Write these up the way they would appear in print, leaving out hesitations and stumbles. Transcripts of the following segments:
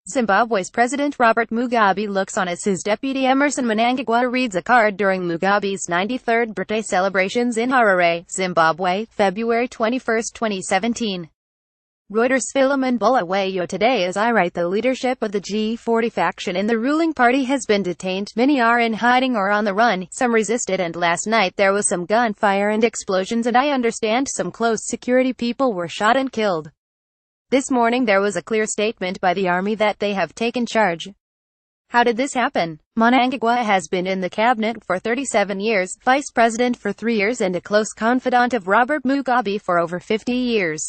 Zimbabwe's President Robert Mugabe looks on as his deputy Emmerson Mnangagwa reads a card during Mugabe's 93rd birthday celebrations in Harare, Zimbabwe, February 21, 2017. REUTERSPhilimon Bulawayo Today. As I write, the leadership of the G40 faction in the ruling party has been detained. Many are in hiding or on the run, some resisted, and last night there was some gunfire and explosions, and I understand some close security people were shot and killed. This morning there was a clear statement by the army that they have taken charge. How did this happen? Mnangagwa has been in the cabinet for 37 years, vice president for 3 years, and a close confidant of Robert Mugabe for over 50 years.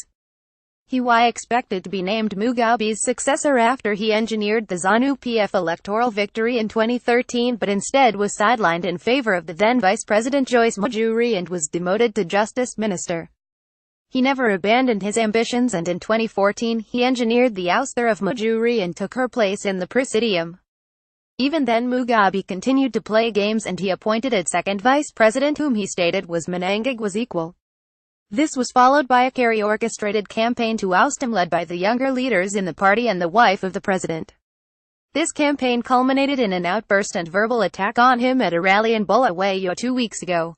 He was expected to be named Mugabe's successor after he engineered the ZANU-PF electoral victory in 2013, but instead was sidelined in favor of the then Vice President Joyce Mujuru and was demoted to Justice Minister. He never abandoned his ambitions, and in 2014 he engineered the ouster of Mujuru and took her place in the presidium. Even then Mugabe continued to play games, and he appointed a second vice president whom he stated was Mnangagwa's equal. This was followed by a carefully-orchestrated campaign to oust him, led by the younger leaders in the party and the wife of the president. This campaign culminated in an outburst and verbal attack on him at a rally in Bulawayo 2 weeks ago.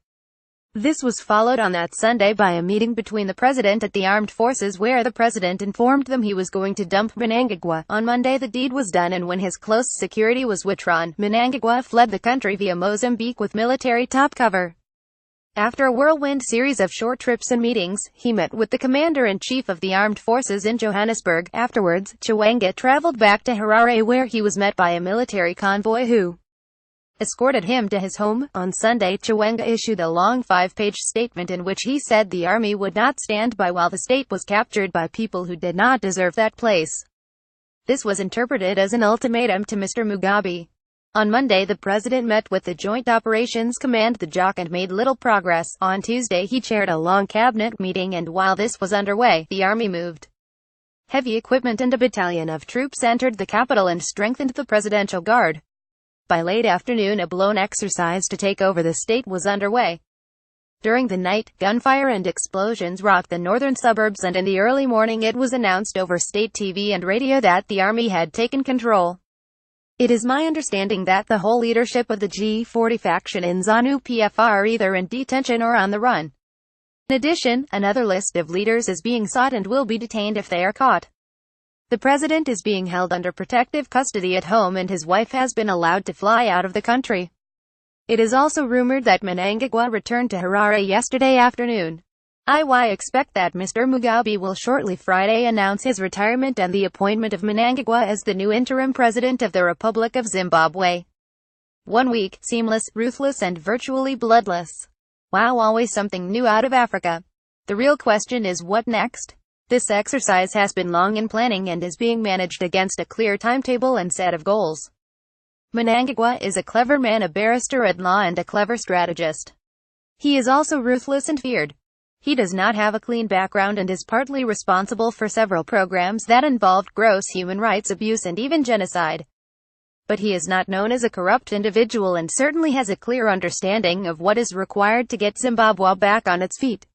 This was followed on that Sunday by a meeting between the president at the armed forces, where the president informed them he was going to dump Mnangagwa. On Monday the deed was done, and when his close security was withdrawn, Mnangagwa fled the country via Mozambique with military top cover. After a whirlwind series of short trips and meetings, he met with the commander-in-chief of the armed forces in Johannesburg. Afterwards, Chiwenga traveled back to Harare, where he was met by a military convoy who escorted him to his home. On Sunday, Chiwenga issued a long 5-page statement in which he said the army would not stand by while the state was captured by people who did not deserve that place. This was interpreted as an ultimatum to Mr. Mugabe. On Monday the president met with the Joint Operations Command, the JOC, and made little progress. On Tuesday he chaired a long cabinet meeting, and while this was underway, the army moved heavy equipment and a battalion of troops entered the capital and strengthened the Presidential Guard. By late afternoon a blown exercise to take over the state was underway. During the night, gunfire and explosions rocked the northern suburbs, and in the early morning it was announced over state TV and radio that the army had taken control. It is my understanding that the whole leadership of the G40 faction in ZANU-PF are either in detention or on the run. In addition, another list of leaders is being sought and will be detained if they are caught. The president is being held under protective custody at home, and his wife has been allowed to fly out of the country. It is also rumored that Mnangagwa returned to Harare yesterday afternoon. I expect that Mr. Mugabe will shortly Friday announce his retirement and the appointment of Mnangagwa as the new interim president of the Republic of Zimbabwe. 1 week, seamless, ruthless, and virtually bloodless. Wow, always something new out of Africa. The real question is, what next? This exercise has been long in planning and is being managed against a clear timetable and set of goals. Mnangagwa is a clever man, a barrister at law, and a clever strategist. He is also ruthless and feared. He does not have a clean background and is partly responsible for several programs that involved gross human rights abuse and even genocide. But he is not known as a corrupt individual and certainly has a clear understanding of what is required to get Zimbabwe back on its feet.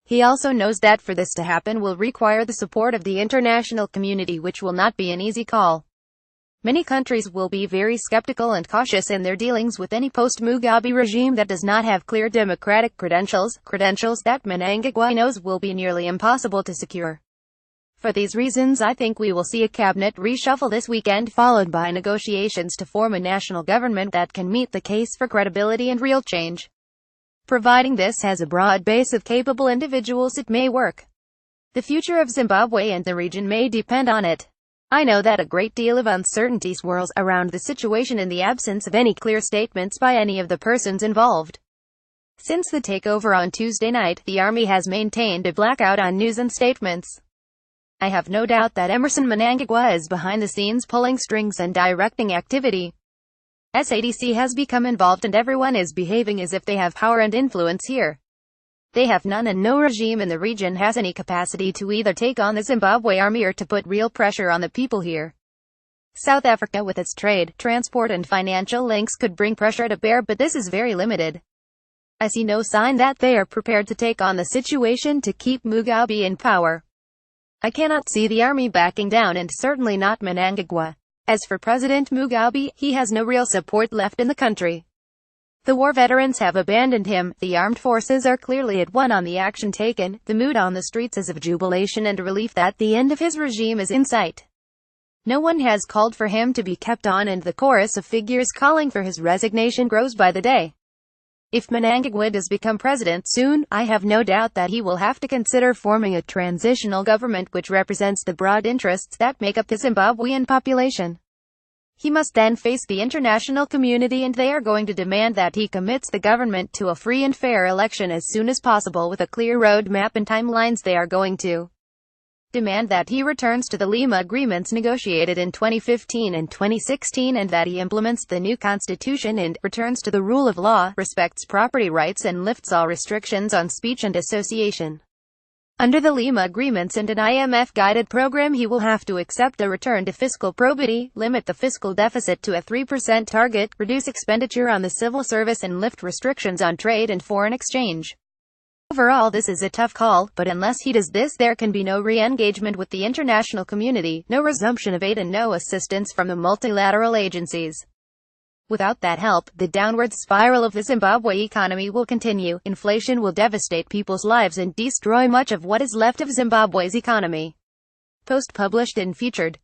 He also knows that for this to happen will require the support of the international community, which will not be an easy call. Many countries will be very skeptical and cautious in their dealings with any post-Mugabe regime that does not have clear democratic credentials that Mnangagwa knows will be nearly impossible to secure. For these reasons, I think we will see a cabinet reshuffle this weekend, followed by negotiations to form a national government that can meet the case for credibility and real change. Providing this has a broad base of capable individuals, it may work. The future of Zimbabwe and the region may depend on it. I know that a great deal of uncertainty swirls around the situation in the absence of any clear statements by any of the persons involved. Since the takeover on Tuesday night, the army has maintained a blackout on news and statements. I have no doubt that Emmerson Mnangagwa is behind the scenes pulling strings and directing activity. SADC has become involved, and everyone is behaving as if they have power and influence here. They have none, and no regime in the region has any capacity to either take on the Zimbabwe army or to put real pressure on the people here. South Africa, with its trade, transport, and financial links, could bring pressure to bear, but this is very limited. I see no sign that they are prepared to take on the situation to keep Mugabe in power. I cannot see the army backing down, and certainly not Mnangagwa. As for President Mugabe, he has no real support left in the country. The war veterans have abandoned him, the armed forces are clearly at one on the action taken, the mood on the streets is of jubilation and relief that the end of his regime is in sight. No one has called for him to be kept on, and the chorus of figures calling for his resignation grows by the day. If Mnangagwa does become president soon, I have no doubt that he will have to consider forming a transitional government which represents the broad interests that make up the Zimbabwean population. He must then face the international community, and they are going to demand that he commits the government to a free and fair election as soon as possible with a clear road map and timelines. They are going to demand that he returns to the Lima agreements negotiated in 2015 and 2016, and that he implements the new constitution and returns to the rule of law, respects property rights, and lifts all restrictions on speech and association. Under the Lima agreements and an IMF-guided program, he will have to accept a return to fiscal probity, limit the fiscal deficit to a 3% target, reduce expenditure on the civil service, and lift restrictions on trade and foreign exchange. Overall, this is a tough call, but unless he does this, there can be no re-engagement with the international community, no resumption of aid, and no assistance from the multilateral agencies. Without that help, the downward spiral of the Zimbabwe economy will continue. Inflation will devastate people's lives and destroy much of what is left of Zimbabwe's economy. Post published and featured.